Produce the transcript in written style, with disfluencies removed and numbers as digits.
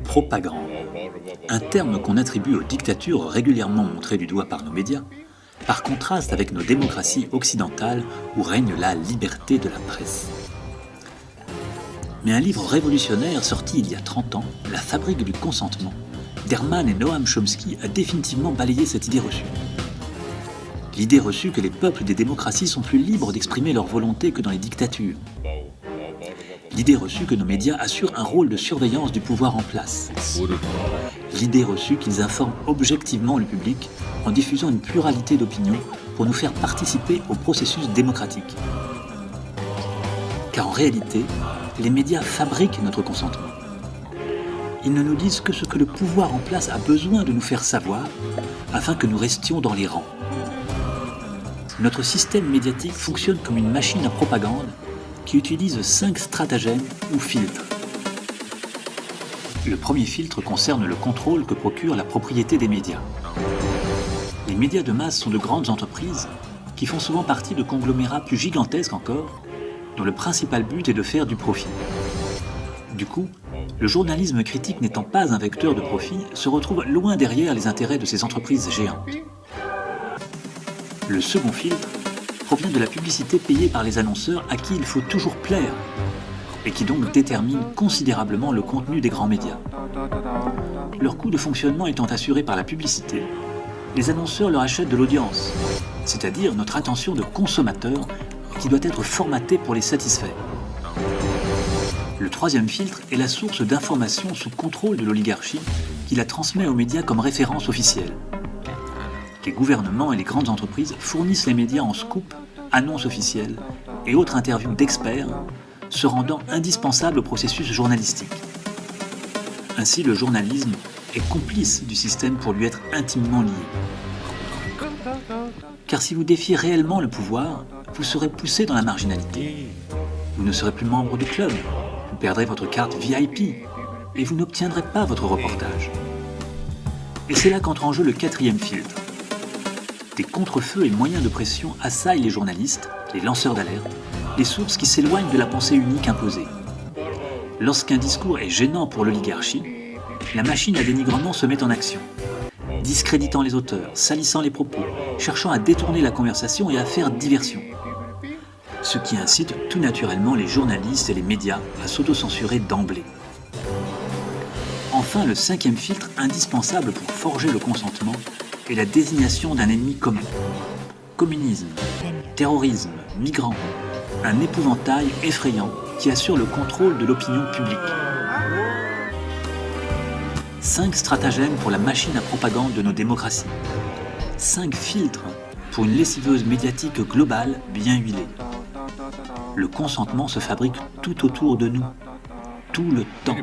propagande, un terme qu'on attribue aux dictatures régulièrement montrées du doigt par nos médias, par contraste avec nos démocraties occidentales où règne la liberté de la presse. Mais un livre révolutionnaire sorti il y a 30 ans, La fabrique du consentement, d'Hermann et Noam Chomsky a définitivement balayé cette idée reçue. L'idée reçue que les peuples des démocraties sont plus libres d'exprimer leur volonté que dans les dictatures. L'idée reçue que nos médias assurent un rôle de surveillance du pouvoir en place. L'idée reçue qu'ils informent objectivement le public en diffusant une pluralité d'opinions pour nous faire participer au processus démocratique. Car en réalité, les médias fabriquent notre consentement. Ils ne nous disent que ce que le pouvoir en place a besoin de nous faire savoir afin que nous restions dans les rangs. Notre système médiatique fonctionne comme une machine à propagande qui utilise 5 stratagèmes ou filtres. Le premier filtre concerne le contrôle que procure la propriété des médias. Les médias de masse sont de grandes entreprises qui font souvent partie de conglomérats plus gigantesques encore, dont le principal but est de faire du profit. Du coup, le journalisme critique n'étant pas un vecteur de profit, se retrouve loin derrière les intérêts de ces entreprises géantes. Le second filtre provient de la publicité payée par les annonceurs à qui il faut toujours plaire, et qui donc détermine considérablement le contenu des grands médias. Leur coût de fonctionnement étant assuré par la publicité, les annonceurs leur achètent de l'audience, c'est-à-dire notre attention de consommateur qui doit être formatée pour les satisfaire. Le troisième filtre est la source d'informations sous contrôle de l'oligarchie qui la transmet aux médias comme référence officielle. Les gouvernements et les grandes entreprises fournissent les médias en scoop, annonces officielles et autres interviews d'experts, se rendant indispensables au processus journalistique. Ainsi, le journalisme est complice du système pour lui être intimement lié. Car si vous défiez réellement le pouvoir, vous serez poussé dans la marginalité. Vous ne serez plus membre du club, vous perdrez votre carte VIP et vous n'obtiendrez pas votre reportage. Et c'est là qu'entre en jeu le quatrième filtre. Des contre-feux et moyens de pression assaillent les journalistes, les lanceurs d'alerte, les sources qui s'éloignent de la pensée unique imposée. Lorsqu'un discours est gênant pour l'oligarchie, la machine à dénigrement se met en action, discréditant les auteurs, salissant les propos, cherchant à détourner la conversation et à faire diversion. Ce qui incite tout naturellement les journalistes et les médias à s'autocensurer d'emblée. Enfin, le cinquième filtre indispensable pour forger le consentement est la désignation d'un ennemi commun. Communisme, terrorisme, migrants, un épouvantail effrayant qui assure le contrôle de l'opinion publique. 5 stratagèmes pour la machine à propagande de nos démocraties. 5 filtres pour une lessiveuse médiatique globale bien huilée. Le consentement se fabrique tout autour de nous, tout le temps.